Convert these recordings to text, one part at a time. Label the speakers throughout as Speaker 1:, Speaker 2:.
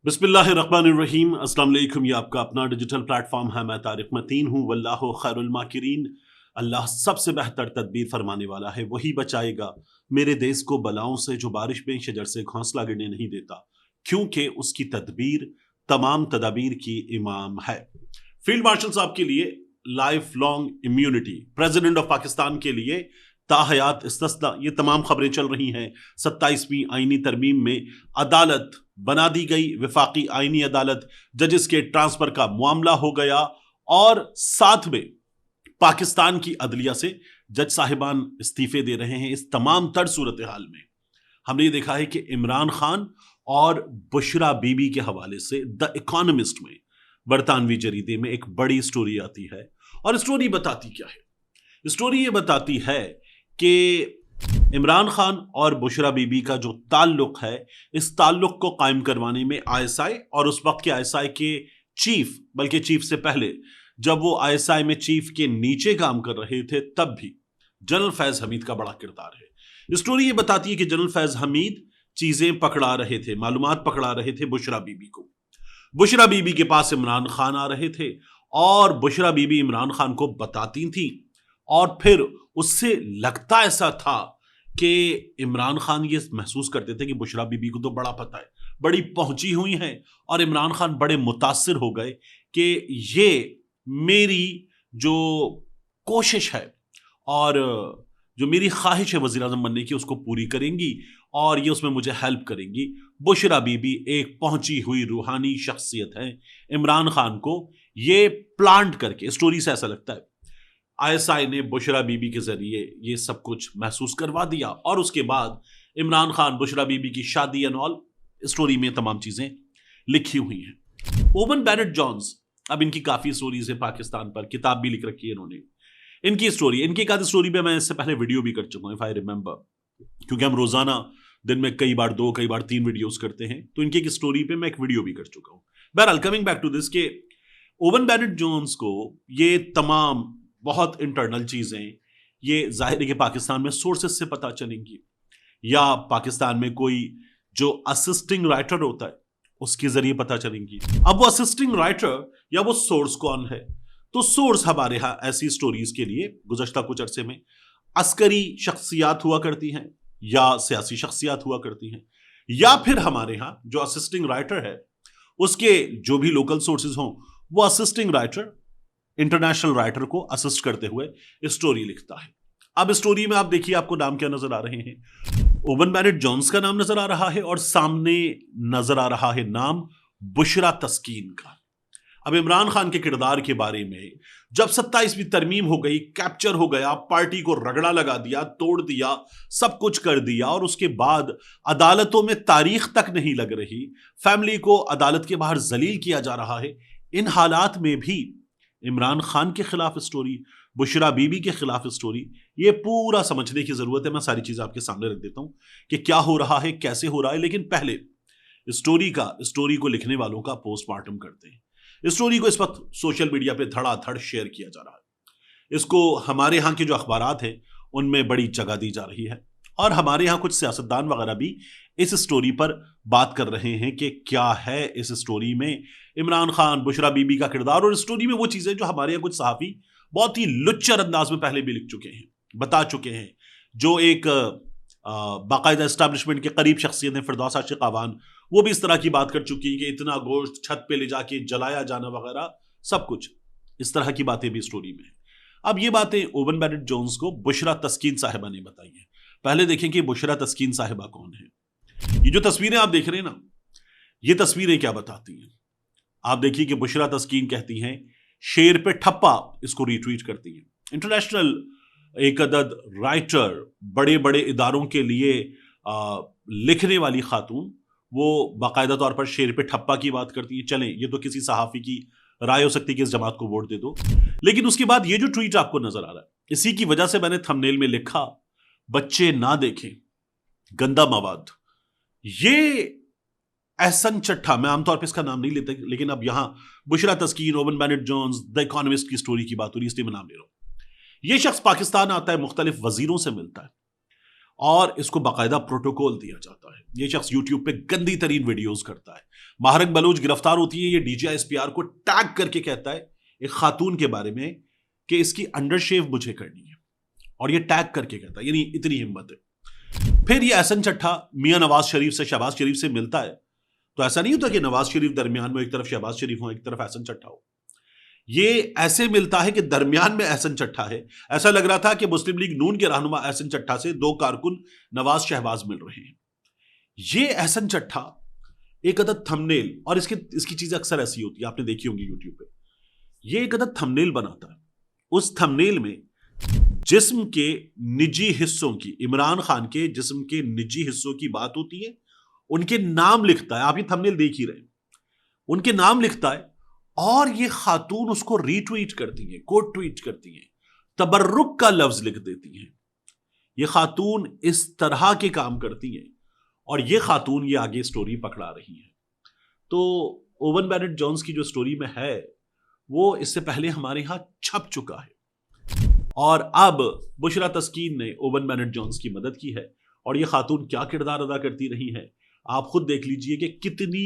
Speaker 1: बिस्मिल्लाहिर्रहमानिर्रहीम। अस्सलाम वालेकुम। ये आपका अपना डिजिटल प्लेटफॉर्म है। मैं तारिक मतीन हूँ। वल्लाहु खैरुल माकिरीन। अल्लाह सबसे बेहतर तदबीर फरमाने वाला है। वही बचाएगा मेरे देश को बलाओं से, जो बारिश में शजर से घोंसला गिरने नहीं देता, क्योंकि उसकी तदबीर तमाम तदाबीर की इमाम है। फील्ड मार्शल साहब के लिए life long immunity, president of Pakistan के लिए ताहयात इस्तिस्ना, ये तमाम खबरें चल रही हैं। 27वीं आईनी तरमीम में अदालत बना दी गई, विफाकी आईनी अदालत, जजेस के ट्रांसफर का मामला हो गया और साथ में पाकिस्तान की अदलिया से जज साहिबान इस्तीफे दे रहे हैं। इस तमाम तर सूरत हाल में हमने ये देखा है कि इमरान खान और बुशरा बीबी के हवाले से द इकोनॉमिस्ट में, बरतानवी जरीदे में, एक बड़ी स्टोरी आती है। और स्टोरी बताती क्या है? स्टोरी ये बताती है कि इमरान खान और बुशरा बीबी का जो ताल्लुक है, इस ताल्लुक को कायम करवाने में आईएसआई और उस वक्त के आईएसआई के चीफ, बल्कि चीफ से पहले जब वो आईएसआई में चीफ के नीचे काम कर रहे थे, तब भी जनरल फैज हमीद का बड़ा किरदार है। स्टोरी ये बताती है कि जनरल फैज हमीद चीजें पकड़ा रहे थे, मालूमात पकड़ा रहे थे बुशरा बीबी को। बुशरा बीबी के पास इमरान खान आ रहे थे और बुशरा बीबी इमरान खान को बताती थी, और फिर उससे लगता ऐसा था कि इमरान खान ये महसूस करते थे कि बुशरा बीबी को तो बड़ा पता है, बड़ी पहुंची हुई है, और इमरान खान बड़े मुतासिर हो गए कि ये मेरी जो कोशिश है और जो मेरी ख्वाहिश है वज़ीर आज़म बनने की, उसको पूरी करेंगी और ये उसमें मुझे हेल्प करेंगी। बुशरा बीबी एक पहुंची हुई रूहानी शख्सियत है। इमरान खान को ये प्लांट करके, स्टोरी से ऐसा लगता है, आईएसआई ने बुशरा बीबी के जरिए ये सब कुछ महसूस करवा दिया, और उसके बाद इमरान खान बुशरा बीबी की शादी एंड ऑल, स्टोरी में तमाम चीजें लिखी हुई हैं। ओवन बेनेट जॉन्स, अब इनकी काफी स्टोरीज है पाकिस्तान पर, किताब भी लिख रखी है इन्होंने। इनकी स्टोरी, इनकी एक आधी स्टोरी पे मैं इससे पहले वीडियो भी कर चुका हूं, इफ आई रिमेंबर, क्योंकि हम रोजाना दिन में कई बार 2, कई बार 3 वीडियोस करते हैं, तो इनकी एक स्टोरी पे मैं एक वीडियो भी कर चुका हूं। बहरहाल, कमिंग बैक टू दिस, के ओवन बेनेट जॉन्स को ये तमाम बहुत इंटरनल चीजें, ये जाहिर है कि पाकिस्तान में सोर्सेस से पता चलेंगी, या पाकिस्तान में कोई जो असिस्टिंग राइटर होता है उसके जरिए पता चलेंगी। अब वो असिस्टिंग राइटर या वो सोर्स कौन है? तो सोर्स हमारे यहां ऐसी स्टोरीज के लिए गुज़श्ता कुछ अरसे में अस्करी शख्सियात हुआ करती हैं, या सियासी शख्सियात हुआ करती हैं, या फिर हमारे यहां जो असिस्टिंग राइटर है उसके जो भी लोकल सोर्सेज हों, वो असिस्टिंग राइटर इंटरनेशनल राइटर को असिस्ट करते हुए स्टोरी लिखता है। अब स्टोरी में आप देखिए, आपको नाम क्या नजर आ रहे हैं? ओवन बेनेट जॉन्स का नाम नजर आ रहा है, और सामने नजर आ रहा है नाम बुशरा तस्कीन का। अब इमरान खान के किरदार के बारे में, जब 27वीं तरमीम हो गई, कैप्चर हो गया, पार्टी को रगड़ा लगा दिया, तोड़ दिया, सब कुछ कर दिया, और उसके बाद अदालतों में तारीख तक नहीं लग रही, फैमिली को अदालत के बाहर जलील किया जा रहा है, इन हालात में भी इमरान खान के खिलाफ स्टोरी, बुशरा बीबी के खिलाफ स्टोरी, ये पूरा समझने की जरूरत है। मैं सारी चीजें आपके सामने रख देता हूं कि क्या हो रहा है, कैसे हो रहा है, लेकिन पहले स्टोरी को लिखने वालों का पोस्टमार्टम करते हैं। स्टोरी को इस वक्त सोशल मीडिया पे धड़ाधड़ शेयर किया जा रहा है। इसको हमारे यहाँ के जो अखबारात हैं उनमें बड़ी जगह दी जा रही है, और हमारे यहाँ कुछ सियासतदान वगैरह भी इस स्टोरी पर बात कर रहे हैं कि क्या है इस स्टोरी में इमरान खान, बुशरा बीबी का किरदार, और स्टोरी में वो चीजें जो हमारे यहाँ कुछ सहाफी बहुत ही लुच्चर अंदाज में पहले भी लिख चुके हैं, बता चुके हैं। जो एक बाकायदा एस्टैब्लिशमेंट के करीब शख्सियत है, फिरदौस आशिक अवान, वो भी इस तरह की बात कर चुकी है कि इतना गोश्त छत पे ले जाके जलाया जाना वगैरह, सब कुछ इस तरह की बातें भी स्टोरी में है। अब ये बातें ओवन बेनेट जॉन्स को बुशरा तस्कीन साहिबा ने बताई है। पहले देखें कि बुशरा तस्कीन साहिबा कौन है। ये जो तस्वीरें आप देख रहे हैं ना, ये तस्वीरें क्या बताती हैं? आप देखिए कि बुशरा तस्कीन कहती हैं शेर पे ठप्पा, इसको रीट्वीट करती हैं। इंटरनेशनल एक अदद राइटर, बड़े बड़े इदारों के लिए लिखने वाली खातून, वो बाकायदा तौर पर शेर पे ठप्पा की बात करती है। चलें, ये तो किसी सहाफी की राय हो सकती है कि इस जमात को वोट दे दो, लेकिन उसके बाद ये जो ट्वीट आपको नजर आ रहा है, इसी की वजह से मैंने थंबनेल में लिखा, बच्चे ना देखें गंदा मवाद। ये एहसन चट्टा, मैं आमतौर पर इसका नाम नहीं लेता, लेकिन अब यहां Bushra Taskeen, Owen Bennett Jones, the Economist की स्टोरी की बात हो रही है, इसलिए मैं नाम ले रहा हूं। यह शख्स पाकिस्तान आता है, मुख्तलिफ वजीरों से मिलता है, और इसको बाकायदा प्रोटोकॉल दिया जाता है। ये शख्स यूट्यूब पे गंदी तरीन वीडियोस करता है। महारक बलूच गिरफ्तार होती है, ये DGISPR को टैग करके कहता है एक खातून के बारे में कि इसकी अंडर शेव मुझे करनी है, और ये टैग करके कहता है, यानी इतनी हिम्मत है। फिर ये एहसन चट्टा मियां नवाज शरीफ से, शहबाज शरीफ से मिलता है, तो ऐसा नहीं होता कि नवाज शरीफ दरमियान में एक तरफ शहबाज शरीफ हो, एक तरफ एहसन चट्टा हो। ये ऐसे मिलता है कि दरमियान में एहसन चट्टा है। ऐसा लग रहा था कि मुस्लिम लीग नून के रहनुमा एहसन चट्टा से दो कारकुन नवाज शहबाज मिल रहे हैं। ये एहसन चट्टा एक अदद थंबनेल, और इसकी चीजें अक्सर ऐसी होती है, आपने देखी होंगी यूट्यूब पे। ये एक अदद थंबनेल बनाता है, उस थंबनेल में जिस्म के निजी हिस्सों की, इमरान खान के जिस्म के निजी हिस्सों की बात होती है, उनके नाम लिखता है। आप ये थंबनेल देख ही रहे, उनके नाम लिखता है, और ये खातून उसको रीट्वीट करती हैं, कोट ट्वीट करती हैं, तबर्रुक का लफ्ज लिख देती हैं। ये खातून इस तरह के काम करती हैं, और ये खातून ये आगे स्टोरी पकड़ा रही है। तो ओवन बेनेट जोन्स की जो स्टोरी में है, वो इससे पहले हमारे यहां छप चुका है, और अब बुशरा तस्कीन ने ओवन बेनेट जोन्स की मदद की है, और ये खातून क्या किरदार अदा करती रही है, आप खुद देख लीजिए कि कितनी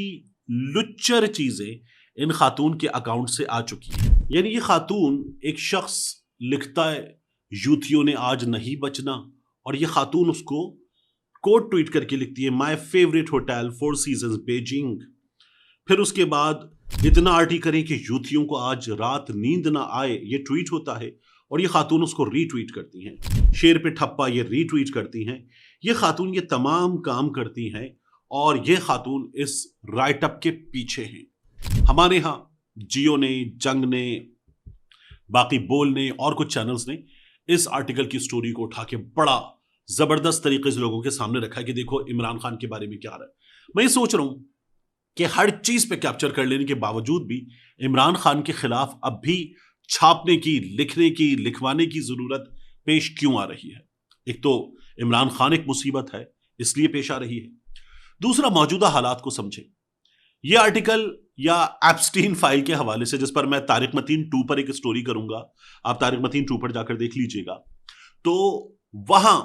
Speaker 1: लुच्चर चीजें इन खातून के अकाउंट से आ चुकी है। यानी ये खातून, एक शख्स लिखता है यूथियों ने आज नहीं बचना, और ये खातून उसको कोट ट्वीट करके लिखती है, my favourite hotel 4 seasons Beijing. फिर उसके बाद इतना आर्टी करें कि यूथियों को आज रात नींद ना आए, ये ट्वीट होता है, और ये खातून उसको रीट्वीट करती हैं। शेर पे ठप्पा ये रीट्वीट करती हैं। ये खातून ये तमाम काम करती हैं, और ये खातून इस राइटअप के पीछे हैं। हमारे यहां जियो ने, जंग ने, बाकी बोल ने और कुछ चैनल्स ने इस आर्टिकल की स्टोरी को उठा के बड़ा जबरदस्त तरीके से लोगों के सामने रखा है कि देखो इमरान खान के बारे में क्या रहा है। मैं ये सोच रहा हूं कि हर चीज पे कैप्चर कर लेने के बावजूद भी इमरान खान के खिलाफ अब भी छापने की, लिखने की, लिखवाने की जरूरत पेश क्यों आ रही है। एक तो इमरान खान एक मुसीबत है, इसलिए पेश आ रही है। दूसरा, मौजूदा हालात को समझे। यह आर्टिकल या एप्स्टीन फाइल के हवाले से, जिस पर मैं तारिक मतीन 2 पर एक स्टोरी करूंगा, आप तारिक मतीन 2 पर जाकर देख लीजिएगा, तो वहां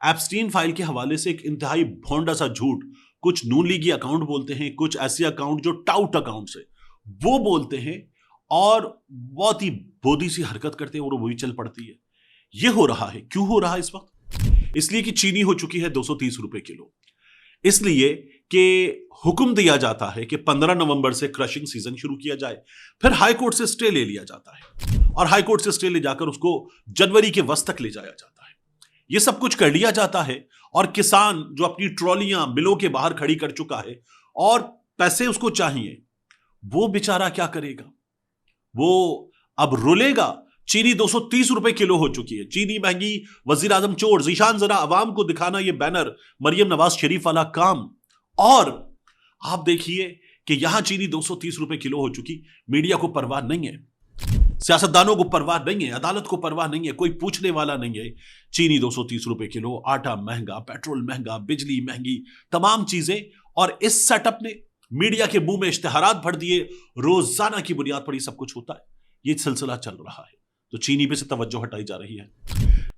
Speaker 1: एप्स्टीन फाइल के हवाले से एक इंतहाई भोंडा सा झूठ कुछ नून लीगी अकाउंट बोलते हैं, कुछ ऐसे अकाउंट जो टाउट अकाउंट से वो बोलते हैं, और बहुत ही बोधी सी हरकत करते हैं, और वो भी चल पड़ती है। यह हो रहा है, क्यों हो रहा है इस वक्त? इसलिए कि चीनी हो चुकी है 230 रुपए किलो। इसलिए कि हुक्म दिया जाता है कि 15 नवंबर से क्रशिंग सीजन शुरू किया जाए, फिर हाई कोर्ट से स्टे ले लिया जाता है, और हाई कोर्ट से स्टे ले जाकर उसको जनवरी के वस्त तक ले जाया जाता है। यह सब कुछ कर लिया जाता है, और किसान जो अपनी ट्रॉलियां मिलों के बाहर खड़ी कर चुका है और पैसे उसको चाहिए, वो बेचारा क्या करेगा? वो अब रुलेगा। चीनी 230 रुपए किलो हो चुकी है, चीनी महंगी, वजीर आजम चोर, जीशान जरा अवाम को दिखाना ये बैनर, मरियम नवाज शरीफ वाला काम। और आप देखिए कि यहां चीनी 230 रुपए किलो हो चुकी, मीडिया को परवाह नहीं है, सियासतदानों को परवाह नहीं है, अदालत को परवाह नहीं है, कोई पूछने वाला नहीं है। चीनी 230 रुपए किलो, आटा महंगा, पेट्रोल महंगा, बिजली महंगी, तमाम चीजें, और इस सेटअप ने मीडिया के मुंह में इश्तिहारात भर दिए, रोजाना की बुनियाद पर सब कुछ होता है। ये सिलसिला चल रहा है, तो चीनी पे से तवज्जो हटाई जा रही है।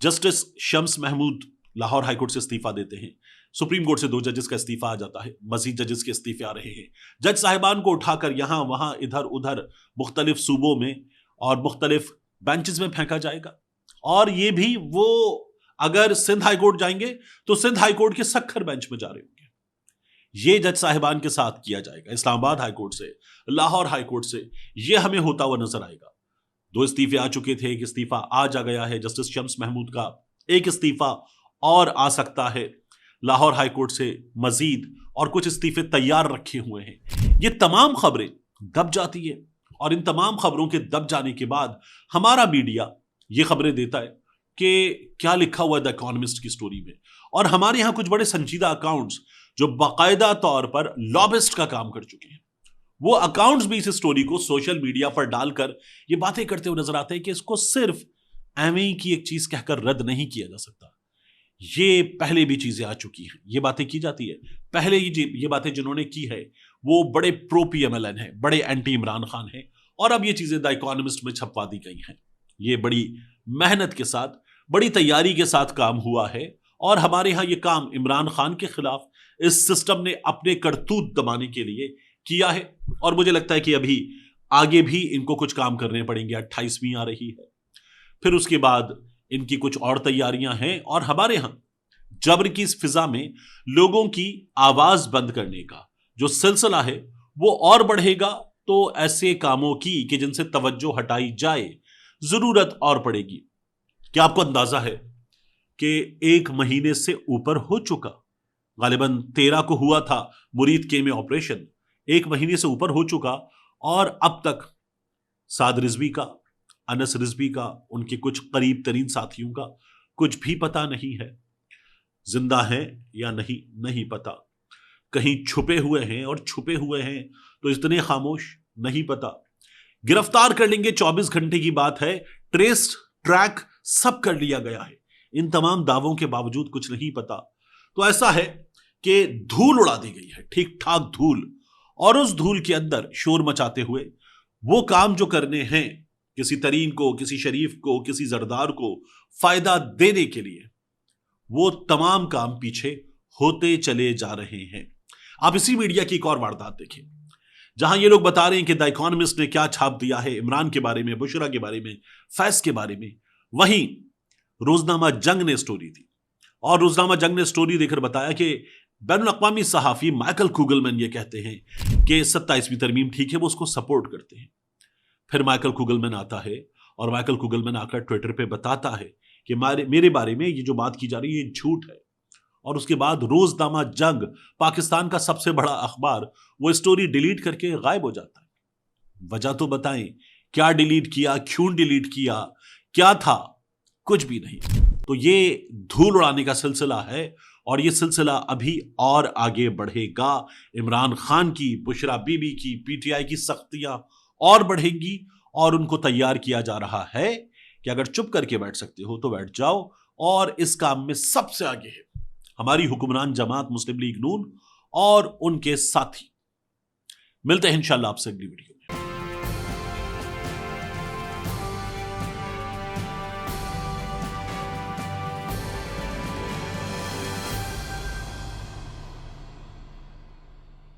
Speaker 1: जस्टिस शम्स महमूद लाहौर हाईकोर्ट से इस्तीफा देते हैं, सुप्रीम कोर्ट से 2 जजेस का इस्तीफा आ जाता है, मजीद जजेस के इस्तीफे आ रहे हैं। जज साहिबान को उठाकर यहां वहां इधर उधर मुख्तलिफ सूबों में और मुख्तलिफ बेंचेस में फेंका जाएगा। और ये भी वो अगर सिंध हाईकोर्ट जाएंगे तो सिंध हाईकोर्ट के सख्खर बेंच में जा रहे होंगे। ये जज साहिबान के साथ किया जाएगा। इस्लामाबाद हाईकोर्ट से, लाहौर हाईकोर्ट से ये हमें होता हुआ नजर आएगा। 2 इस्तीफे आ चुके थे, एक इस्तीफा आज आ गया है जस्टिस शम्स महमूद का, एक इस्तीफा और आ सकता है लाहौर हाईकोर्ट से मजीद, और कुछ इस्तीफे तैयार रखे हुए हैं। ये तमाम खबरें दब जाती है, और इन तमाम खबरों के दब जाने के बाद हमारा मीडिया ये खबरें देता है कि क्या लिखा हुआ है द इकोनॉमिस्ट की स्टोरी में। और हमारे यहां कुछ बड़े संजीदा अकाउंट्स जो बाकायदा तौर पर लॉबिस्ट का काम कर चुके हैं, वो अकाउंट्स भी इस स्टोरी को सोशल मीडिया पर डालकर ये बातें करते हुए नजर आते हैं कि इसको सिर्फ एवं की एक चीज कहकर रद्द नहीं किया जा सकता। ये पहले भी चीजें आ चुकी हैं, ये बातें की जाती है पहले ही। ये बातें जिन्होंने की है वो बड़े प्रो PMLN है, बड़े एंटी इमरान खान है, और अब ये चीजें द इकोनॉमिस्ट में छपवा दी गई हैं। ये बड़ी मेहनत के साथ, बड़ी तैयारी के साथ काम हुआ है, और हमारे यहां यह काम इमरान खान के खिलाफ इस सिस्टम ने अपने करतूत दबाने के लिए किया है। और मुझे लगता है कि अभी आगे भी इनको कुछ काम करने पड़ेंगे। 28वीं आ रही है, फिर उसके बाद इनकी कुछ और तैयारियां हैं, और हमारे यहां जबर की इस फिजा में लोगों की आवाज बंद करने का जो सिलसिला है वो और बढ़ेगा। तो ऐसे कामों की कि जिनसे तवज्जो हटाई जाए जरूरत और पड़ेगी। क्या आपको अंदाजा है कि 1 महीने से ऊपर हो चुका, गालिबन 13 को हुआ था मुरीद के में ऑपरेशन, 1 महीने से ऊपर हो चुका, और अब तक साद रिजवी का, अनस रिजवी का, उनके कुछ करीब तरीन साथियों का कुछ भी पता नहीं है। जिंदा हैं या नहीं, नहीं पता। कहीं छुपे हुए हैं, और छुपे हुए हैं तो इतने खामोश, नहीं पता। गिरफ्तार कर लेंगे 24 घंटे की बात है, ट्रेस ट्रैक सब कर लिया गया है। इन तमाम दावों के बावजूद कुछ नहीं पता। तो ऐसा है कि धूल उड़ा दी गई है, ठीक ठाक धूल, और उस धूल के अंदर शोर मचाते हुए वो काम जो करने हैं किसी तरीन को, किसी शरीफ को, किसी जरदार को फायदा देने के लिए, वो तमाम काम पीछे होते चले जा रहे हैं। आप इसी मीडिया की एक और वारदात देखें, जहां ये लोग बता रहे हैं कि द इकोनॉमिस्ट ने क्या छाप दिया है इमरान के बारे में, बुशरा के बारे में, फैज के बारे में। वहीं रोजनामा जंग ने स्टोरी दी, और रोजनामा जंग ने स्टोरी देकर बताया कि बैनुल अक़वामी सहाफी माइकल कुगलमैन ये कहते हैं कि 27वीं तरमीम ठीक है, वो उसको सपोर्ट करते हैं। फिर माइकल कुगलमैन आता है, और माइकल कुगलमैन आकर ट्विटर पे बताता है कि मेरे बारे में ये जो बात की जा रही है ये झूठ है। और उसके बाद रोजनामा जंग, पाकिस्तान का सबसे बड़ा अखबार, वो स्टोरी डिलीट करके गायब हो जाता है। वजह तो बताएं, क्या डिलीट किया, क्यों डिलीट किया, क्या था, कुछ भी नहीं। तो ये धूल उड़ाने का सिलसिला है, और ये सिलसिला अभी और आगे बढ़ेगा। इमरान खान की, बुशरा बीबी की, पीटीआई की सख्तियां और बढ़ेंगी, और उनको तैयार किया जा रहा है कि अगर चुप करके बैठ सकते हो तो बैठ जाओ। और इस काम में सबसे आगे है हमारी हुक्मरान जमात मुस्लिम लीग नून और उनके साथी। मिलते हैं इंशाल्लाह आपसे अगली वीडियो में।